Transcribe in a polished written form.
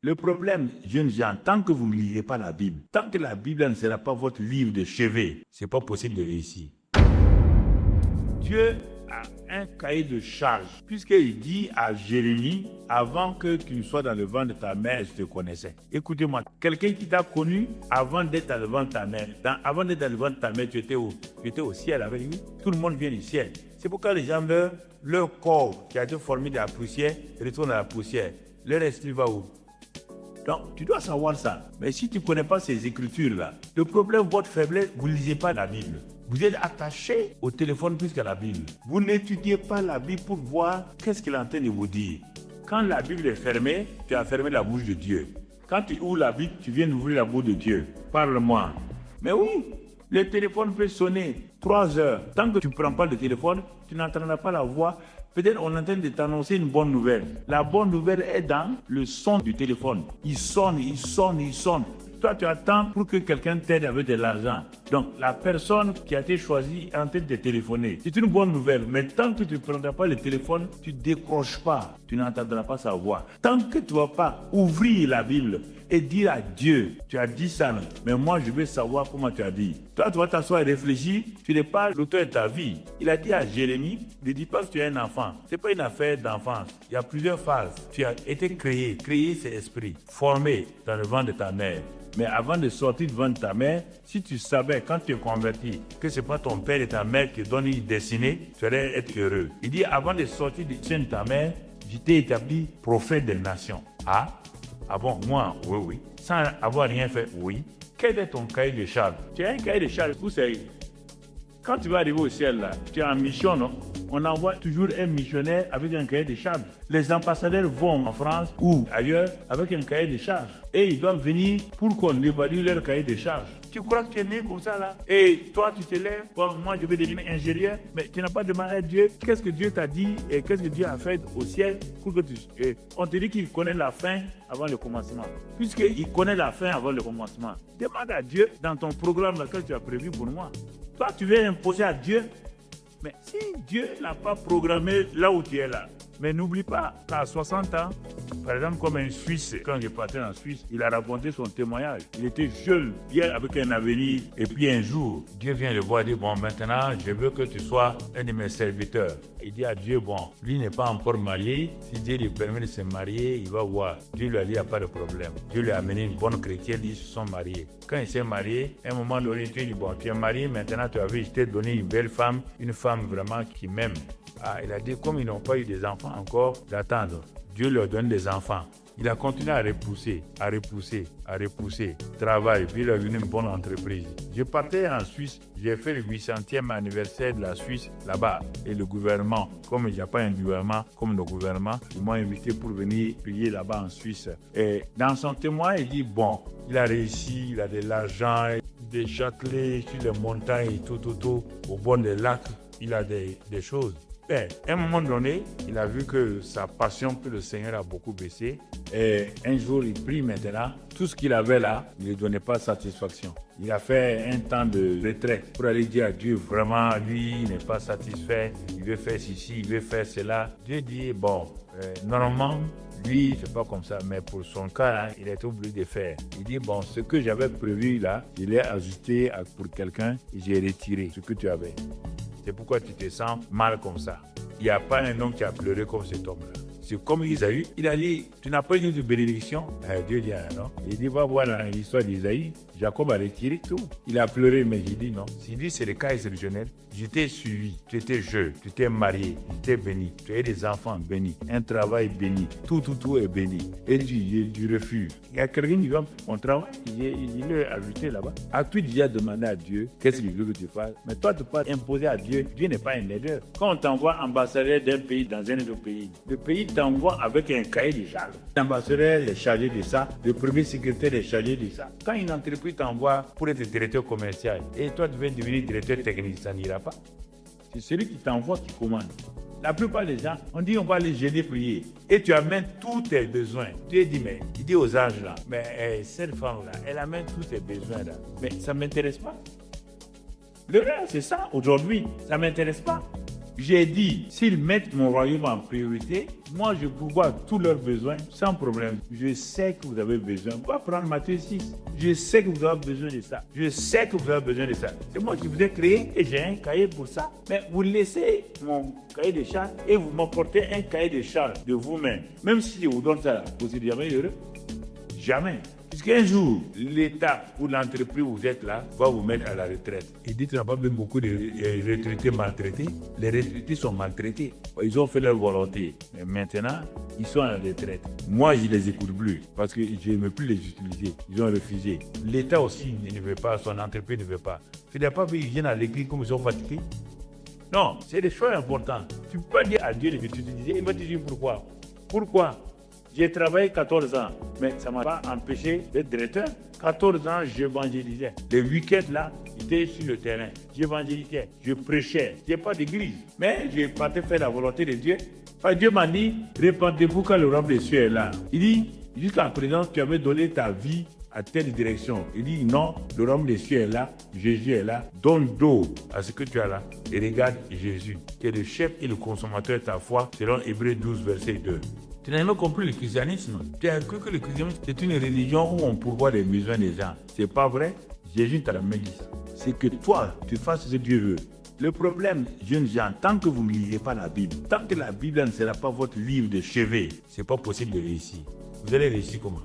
Le problème, jeunes gens, tant que vous ne lisez pas la Bible, tant que la Bible ne sera pas votre livre de chevet, c'est pas possible de réussir. Dieu a un cahier de charge, puisqu'il dit à Jérémie, avant que tu ne sois dans le ventre de ta mère, je te connaissais. Écoutez-moi, quelqu'un qui t'a connu avant d'être dans le ventre de ta mère, avant d'être dans le ventre de ta mère, tu étais où? Tu étais au ciel avec lui. Tout le monde vient du ciel. C'est pourquoi les gens meurent, leur corps qui a été formé de la poussière retourne à la poussière. Leur esprit va où? Donc, tu dois savoir ça. Mais si tu ne connais pas ces écritures-là, le problème, votre faiblesse, vous ne lisez pas la Bible. Vous êtes attaché au téléphone plus qu'à la Bible. Vous n'étudiez pas la Bible pour voir qu'est-ce qu'il est en train de vous dire. Quand la Bible est fermée, tu as fermé la bouche de Dieu. Quand tu ouvres la Bible, tu viens d'ouvrir la bouche de Dieu. Parle-moi. Mais oui, le téléphone peut sonner 3 heures. Tant que tu ne prends pas le téléphone, tu n'entendras pas la voix. Peut-être on est en train de t'annoncer une bonne nouvelle. La bonne nouvelle est dans le son du téléphone. Il sonne, il sonne, il sonne. Toi, tu attends pour que quelqu'un t'aide avec de l'argent. Donc, la personne qui a été choisie est en train de téléphoner. C'est une bonne nouvelle, mais tant que tu ne prendras pas le téléphone, tu ne décroches pas. Tu n'entendras pas sa voix. Tant que tu ne vas pas ouvrir la Bible et dire à Dieu, tu as dit ça, mais moi, je veux savoir comment tu as dit. Toi, tu vas t'asseoir et réfléchir. Tu n'es pas l'auteur de ta vie. Il a dit à Jérémie, ne dis pas que tu es un enfant. Ce n'est pas une affaire d'enfance. Il y a plusieurs phases. Tu as été créé. Créé, c'est esprit. Formé dans le ventre de ta mère. Mais avant de sortir devant ta mère, si tu savais, quand tu es converti, que ce n'est pas ton père et ta mère qui donnent une destinée, tu allais être heureux. Il dit, avant de sortir du sein de ta mère, je t'ai établi prophète des nations. Ah bon, moi, oui. Sans avoir rien fait, oui. Quel est ton cahier de charge? Tu as un cahier de charge, vous savez. Quand tu vas arriver au ciel, là, tu es en mission, non? On envoie toujours un missionnaire avec un cahier de charge. Les ambassadeurs vont en France ou ailleurs avec un cahier de charge. Et ils doivent venir pour qu'on évalue leur cahier de charge. Tu crois que tu es né comme ça là? Et toi tu te lèves, bon, moi je vais devenir ingénieur, mais tu n'as pas demandé à Dieu qu'est-ce que Dieu t'a dit et qu'est-ce que Dieu a fait au ciel pour que tu... on te dit qu'il connaît la fin avant le commencement. Puisqu'il connaît la fin avant le commencement, demande à Dieu dans ton programme que tu as prévu pour moi. Toi tu veux imposer à Dieu, mais si Dieu n'a pas programmé là où tu es là, mais n'oublie pas qu'à 60 ans, par exemple comme un Suisse, quand je partais en Suisse, il a raconté son témoignage. Il était jeune, bien avec un avenir, et puis un jour, Dieu vient le voir et dit, bon maintenant, je veux que tu sois un de mes serviteurs. Il dit à Dieu, bon, lui n'est pas encore marié, si Dieu lui permet de se marier, il va voir. Dieu lui a dit, il n'y a pas de problème. Dieu lui a amené une bonne chrétienne, ils se sont mariés. Quand il s'est marié, à un moment donné, Dieu dit, bon, tu es marié, maintenant tu as vu, je t'ai donné une belle femme, une femme vraiment qui m'aime. Ah, il a dit, comme ils n'ont pas eu des enfants encore, d'attendre. Dieu leur donne des enfants. Il a continué à repousser. Travail, puis il a eu une bonne entreprise. Je partais en Suisse, j'ai fait le 800e anniversaire de la Suisse là-bas. Et le gouvernement, comme il n'y a pas un gouvernement comme le gouvernement, ils m'ont invité pour venir prier là-bas en Suisse. Et dans son témoin, il dit, bon, il a réussi, il a de l'argent, des châtelets sur les montagnes et tout, au bord des lacs, il a des choses. À un moment donné, il a vu que sa passion pour le Seigneur a beaucoup baissé. Et un jour, il prie maintenant. Tout ce qu'il avait là, il ne lui donnait pas satisfaction. Il a fait un temps de retraite pour aller dire à Dieu, vraiment, lui, il n'est pas satisfait. Il veut faire ceci, il veut faire cela. Dieu dit, bon, normalement, lui, c'est pas comme ça, mais pour son cas, là, il est obligé de faire. Il dit, bon, ce que j'avais prévu là, je l'ai ajouté pour quelqu'un et j'ai retiré ce que tu avais. C'est pourquoi tu te sens mal comme ça. Il n'y a pas un homme qui a pleuré comme cet homme-là. C'est comme Isaïe. Il a dit, tu n'as pas eu de bénédiction? Dieu dit, ah, non. Il dit, va voir dans l'histoire d'Isaïe. Jacob a retiré tout. Il a pleuré, mais j'ai dit non. S'il dit, c'est le cas exceptionnel. Je t'ai suivi, tu étais jeune, tu t'es marié, tu t'es béni, tu as des enfants bénis, un travail béni, tout est béni. Et tu refuses. Il y a quelqu'un qui dit, mon travail, il est ajouté là-bas. As-tu déjà demandé à Dieu qu'est-ce qu'il veut que tu fasses? Mais toi, tu peux pas imposer à Dieu. Dieu n'est pas un leader. Quand on t'envoie ambassadeur d'un pays dans un autre pays, le pays t'envoie avec un cahier de charges. L'ambassadeur est chargé de ça, le premier secrétaire est chargé de ça. Quand une entreprise t'envoie pour être directeur commercial et toi, tu veux devenir directeur technique, ça n'ira pas. C'est celui qui t'envoie qui commande. La plupart des gens, on dit on va les gêner prier. Et tu amènes tous tes besoins. Dieu dit, mais il dit aux anges là, mais cette femme-là, elle amène tous tes besoins là. Mais ça ne m'intéresse pas. Le reste, c'est ça aujourd'hui. Ça ne m'intéresse pas. J'ai dit, s'ils mettent mon royaume en priorité, moi je pourvois tous leurs besoins sans problème. Je sais que vous avez besoin. On va prendre Matthieu 6. Je sais que vous avez besoin de ça. Je sais que vous avez besoin de ça. C'est moi qui vous ai créé et j'ai un cahier pour ça. Mais vous laissez mon cahier de charges et vous m'apportez un cahier de charges de vous-même. Même si je vous donne ça, vous êtes jamais heureux. Jamais. Puisqu'un jour, l'État ou l'entreprise où vous êtes là va vous mettre à la retraite. Il dit qu'il n'y a pas même beaucoup de retraités maltraités. Les retraités sont maltraités. Ils ont fait leur volonté. Mais maintenant, ils sont à la retraite. Moi, je ne les écoute plus parce que je ne veux plus les utiliser. Ils ont refusé. L'État aussi ne veut pas, son entreprise ne veut pas. Il n'y a pas vu, ils viennent à l'église comme ils sont fatigués. Non, c'est des choix importants. Tu peux pas dire à Dieu de t'utiliser. Il va te dire pourquoi. Pourquoi? J'ai travaillé 14 ans, mais ça ne m'a pas empêché d'être directeur. 14 ans, j'évangélisais. Les week-ends, là, j'étais sur le terrain. J'évangélisais, je prêchais. Je n'ai pas d'église, mais je partais faire la volonté de Dieu. Enfin, Dieu m'a dit, répandez-vous quand le royaume des cieux est là. Il dit, jusqu'à présent, tu avais donné ta vie à telle direction. Il dit, non, le royaume des cieux est là, Jésus est là. Donne dos à ce que tu as là et regarde Jésus, qui est le chef et le consommateur de ta foi, selon Hébreux 12, verset 2. Tu n'as pas compris le christianisme. Tu as cru que le christianisme, c'est une religion où on pourvoit les besoins des gens. C'est pas vrai. Jésus t'a jamais dit ça. C'est que toi, tu fasses ce que Dieu veut. Le problème, jeunes gens, tant que vous ne lisez pas la Bible, tant que la Bible ne sera pas votre livre de chevet, c'est pas possible de réussir. Vous allez réussir comment?